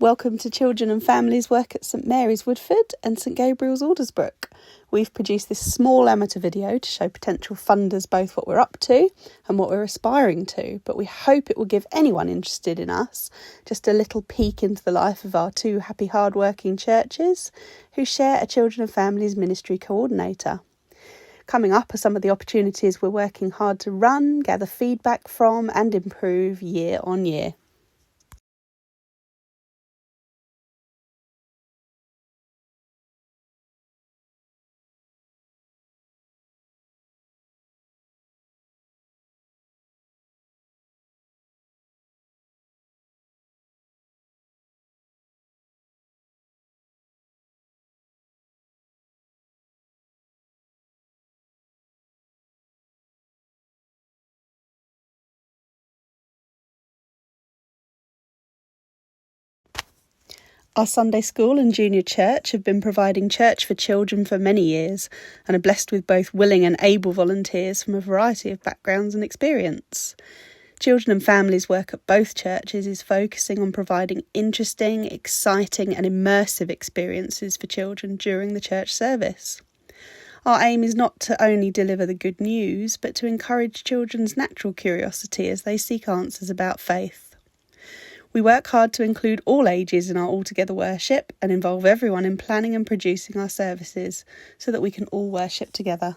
Welcome to Children and Families Work at St Mary's Woodford and St Gabriel's Aldersbrook. We've produced this small amateur video to show potential funders both what we're up to and what we're aspiring to, but we hope it will give anyone interested in us just a little peek into the life of our two happy hard-working churches who share a Children and Families Ministry coordinator. Coming up are some of the opportunities we're working hard to run, gather feedback from and improve year on year. Our Sunday school and junior church have been providing church for children for many years and are blessed with both willing and able volunteers from a variety of backgrounds and experience. Children and Families Work at both churches is focusing on providing interesting, exciting and immersive experiences for children during the church service. Our aim is not to only deliver the good news, but to encourage children's natural curiosity as they seek answers about faith. We work hard to include all ages in our all-together worship and involve everyone in planning and producing our services so that we can all worship together.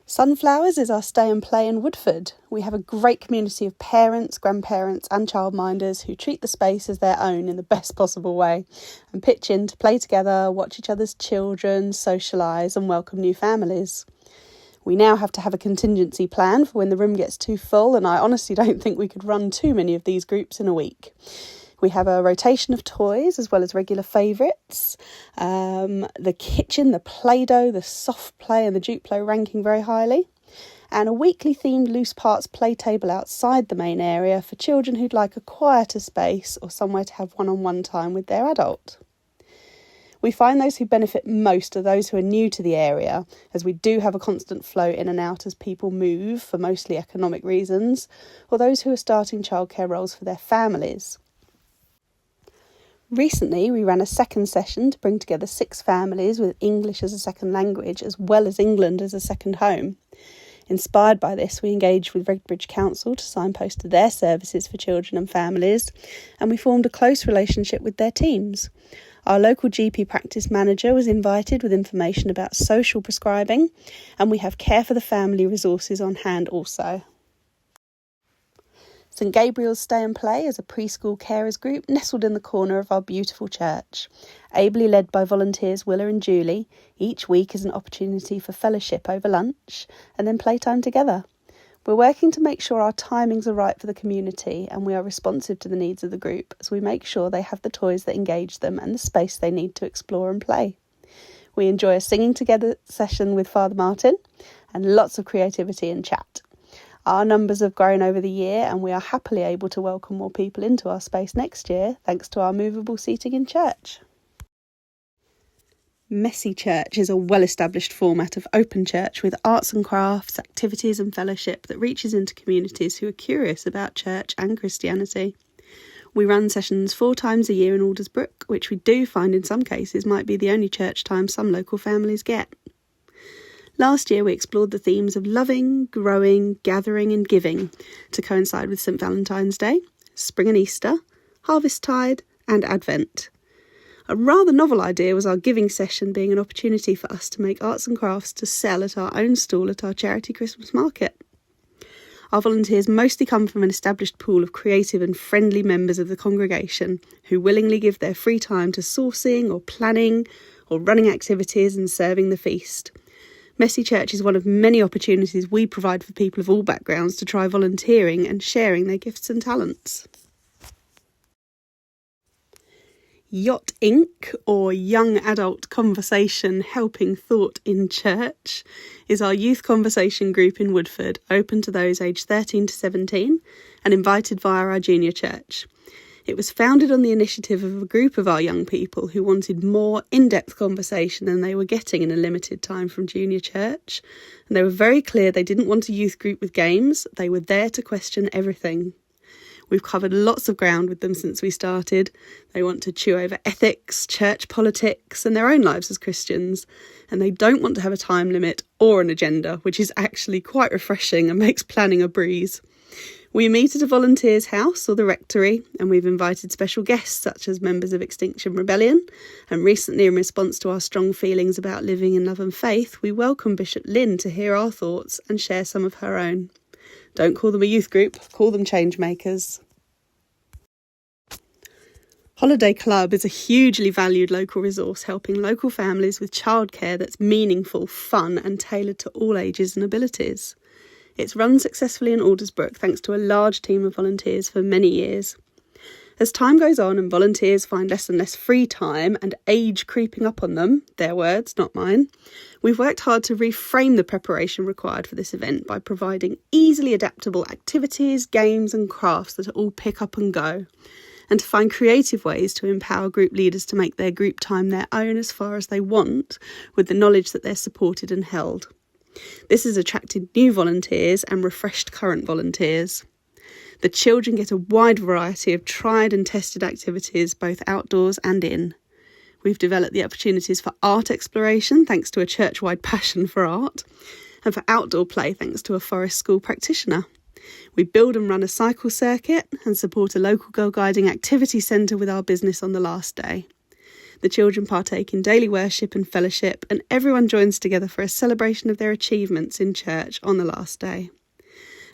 Sunflowers is our stay and play in Woodford. We have a great community of parents, grandparents and childminders who treat the space as their own in the best possible way and pitch in to play together, watch each other's children, socialise and welcome new families. We now have to have a contingency plan for when the room gets too full, and I honestly don't think we could run too many of these groups in a week. We have a rotation of toys as well as regular favourites. The kitchen, the Play-Doh, the soft play and the Duplo ranking very highly. And a weekly themed loose parts play table outside the main area for children who'd like a quieter space or somewhere to have one-on-one time with their adult. We find those who benefit most are those who are new to the area, as we do have a constant flow in and out as people move for mostly economic reasons, or those who are starting childcare roles for their families. Recently, we ran a second session to bring together 6 families with English as a second language, as well as England as a second home. Inspired by this, we engaged with Redbridge Council to signpost to their services for children and families, and we formed a close relationship with their teams. Our local GP practice manager was invited with information about social prescribing, and we have Care for the Family resources on hand also. St Gabriel's Stay and Play is a preschool carers group nestled in the corner of our beautiful church. Ably led by volunteers Willa and Julie, each week is an opportunity for fellowship over lunch and then playtime together. We're working to make sure our timings are right for the community and we are responsive to the needs of the group as we make sure they have the toys that engage them and the space they need to explore and play. We enjoy a singing together session with Father Martin and lots of creativity and chat. Our numbers have grown over the year and we are happily able to welcome more people into our space next year thanks to our movable seating in church. Messy Church is a well-established format of open church with arts and crafts, activities and fellowship that reaches into communities who are curious about church and Christianity. We run sessions 4 times a year in Aldersbrook, which we do find in some cases might be the only church time some local families get. Last year we explored the themes of loving, growing, gathering and giving to coincide with St Valentine's Day, Spring and Easter, Harvest Tide and Advent. A rather novel idea was our giving session being an opportunity for us to make arts and crafts to sell at our own stall at our charity Christmas market. Our volunteers mostly come from an established pool of creative and friendly members of the congregation who willingly give their free time to sourcing or planning or running activities and serving the feast. Messy Church is one of many opportunities we provide for people of all backgrounds to try volunteering and sharing their gifts and talents. Yacht Inc., or Young Adult Conversation Helping Thought in Church, is our youth conversation group in Woodford, open to those aged 13 to 17 and invited via our junior church. It was founded on the initiative of a group of our young people who wanted more in-depth conversation than they were getting in a limited time from junior church, and they were very clear they didn't want a youth group with games, they were there to question everything. We've covered lots of ground with them since we started. They want to chew over ethics, church politics, and their own lives as Christians. And they don't want to have a time limit or an agenda, which is actually quite refreshing and makes planning a breeze. We meet at a volunteer's house or the rectory, and we've invited special guests such as members of Extinction Rebellion. And recently, in response to our strong feelings about living in love and faith, we welcome Bishop Lynn to hear our thoughts and share some of her own. Don't call them a youth group, call them change makers. Holiday Club is a hugely valued local resource helping local families with childcare that's meaningful, fun and tailored to all ages and abilities. It's run successfully in Aldersbrook thanks to a large team of volunteers for many years. As time goes on and volunteers find less and less free time and age creeping up on them, their words, not mine, we've worked hard to reframe the preparation required for this event by providing easily adaptable activities, games and crafts that are all pick up and go, and to find creative ways to empower group leaders to make their group time their own as far as they want, with the knowledge that they're supported and held. This has attracted new volunteers and refreshed current volunteers. The children get a wide variety of tried and tested activities, both outdoors and in. We've developed the opportunities for art exploration thanks to a church-wide passion for art, and for outdoor play thanks to a forest school practitioner. We build and run a cycle circuit and support a local girl guiding activity centre with our business on the last day. The children partake in daily worship and fellowship, and everyone joins together for a celebration of their achievements in church on the last day.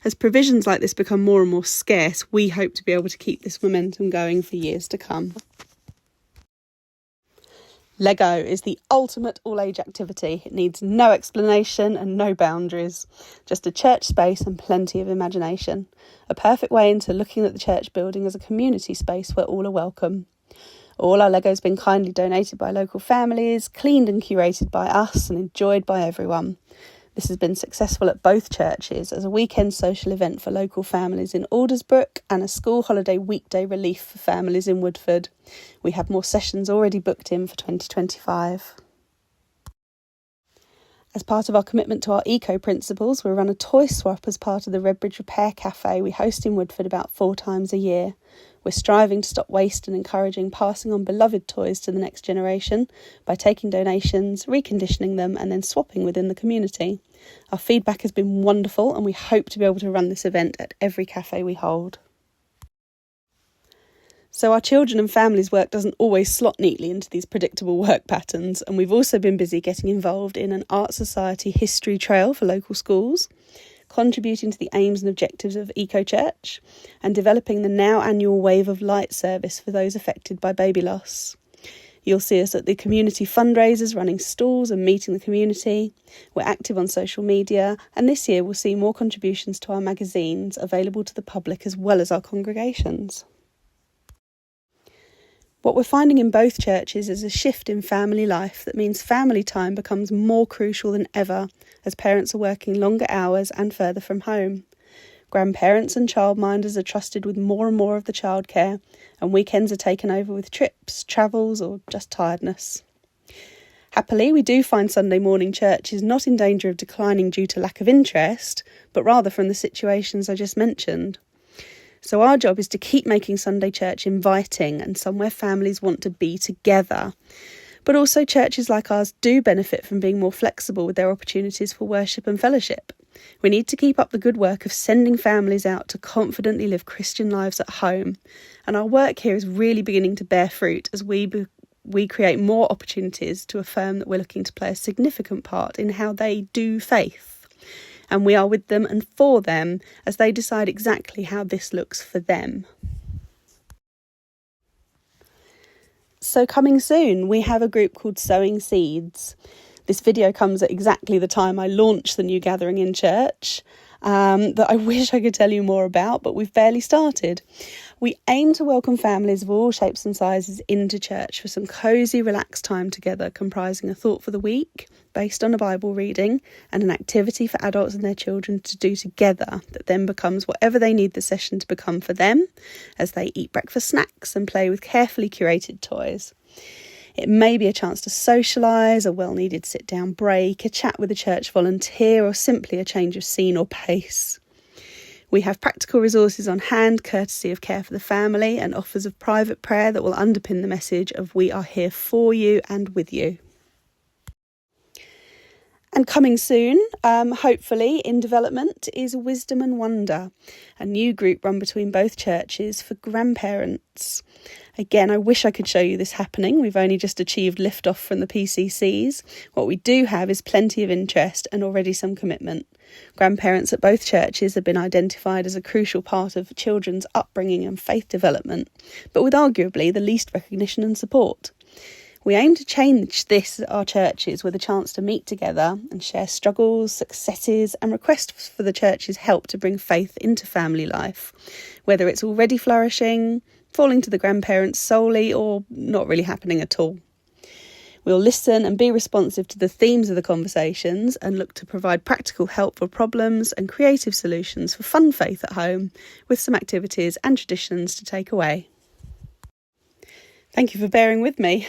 As provisions like this become more and more scarce, we hope to be able to keep this momentum going for years to come. Lego is the ultimate all-age activity. It needs no explanation and no boundaries, just a church space and plenty of imagination. A perfect way into looking at the church building as a community space where all are welcome. All our Lego has been kindly donated by local families, cleaned and curated by us and enjoyed by everyone. This has been successful at both churches as a weekend social event for local families in Aldersbrook and a school holiday weekday relief for families in Woodford. We have more sessions already booked in for 2025. As part of our commitment to our eco principles, we run a toy swap as part of the Redbridge Repair Cafe we host in Woodford about 4 times a year. We're striving to stop waste and encouraging passing on beloved toys to the next generation by taking donations, reconditioning them and then swapping within the community. Our feedback has been wonderful and we hope to be able to run this event at every cafe we hold. So our children and families' work doesn't always slot neatly into these predictable work patterns, and we've also been busy getting involved in an Art Society history trail for local schools, contributing to the aims and objectives of Eco Church, and developing the now annual Wave of Light service for those affected by baby loss. You'll see us at the community fundraisers, running stalls and meeting the community. We're active on social media, and this year we'll see more contributions to our magazines available to the public as well as our congregations. What we're finding in both churches is a shift in family life that means family time becomes more crucial than ever as parents are working longer hours and further from home. Grandparents and childminders are trusted with more and more of the childcare, and weekends are taken over with trips, travels or just tiredness. Happily, we do find Sunday morning church is not in danger of declining due to lack of interest, but rather from the situations I just mentioned. So our job is to keep making Sunday church inviting and somewhere families want to be together. But also churches like ours do benefit from being more flexible with their opportunities for worship and fellowship. We need to keep up the good work of sending families out to confidently live Christian lives at home. And our work here is really beginning to bear fruit as we create more opportunities to affirm that we're looking to play a significant part in how they do faith. And we are with them and for them as they decide exactly how this looks for them. So coming soon, we have a group called Sowing Seeds. This video comes at exactly the time I launched the new gathering in church that I wish I could tell you more about, but we've barely started. We aim to welcome families of all shapes and sizes into church for some cosy, relaxed time together, comprising a thought for the week based on a Bible reading and an activity for adults and their children to do together that then becomes whatever they need the session to become for them as they eat breakfast snacks and play with carefully curated toys. It may be a chance to socialise, a well-needed sit-down break, a chat with a church volunteer, or simply a change of scene or pace. We have practical resources on hand, courtesy of Care for the Family, and offers of private prayer that will underpin the message of we are here for you and with you. And coming soon, hopefully in development, is Wisdom and Wonder, a new group run between both churches for grandparents. Again, I wish I could show you this happening. We've only just achieved liftoff from the PCCs. What we do have is plenty of interest and already some commitment. Grandparents at both churches have been identified as a crucial part of children's upbringing and faith development, but with arguably the least recognition and support. We aim to change this at our churches with a chance to meet together and share struggles, successes and requests for the church's help to bring faith into family life, whether it's already flourishing, falling to the grandparents solely, or not really happening at all. We'll listen and be responsive to the themes of the conversations and look to provide practical help for problems and creative solutions for fun faith at home, with some activities and traditions to take away. Thank you for bearing with me.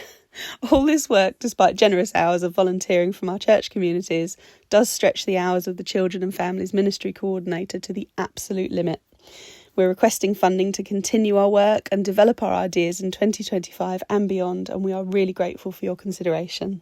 All this work, despite generous hours of volunteering from our church communities, does stretch the hours of the Children and Families Ministry Coordinator to the absolute limit. We're requesting funding to continue our work and develop our ideas in 2025 and beyond, and we are really grateful for your consideration.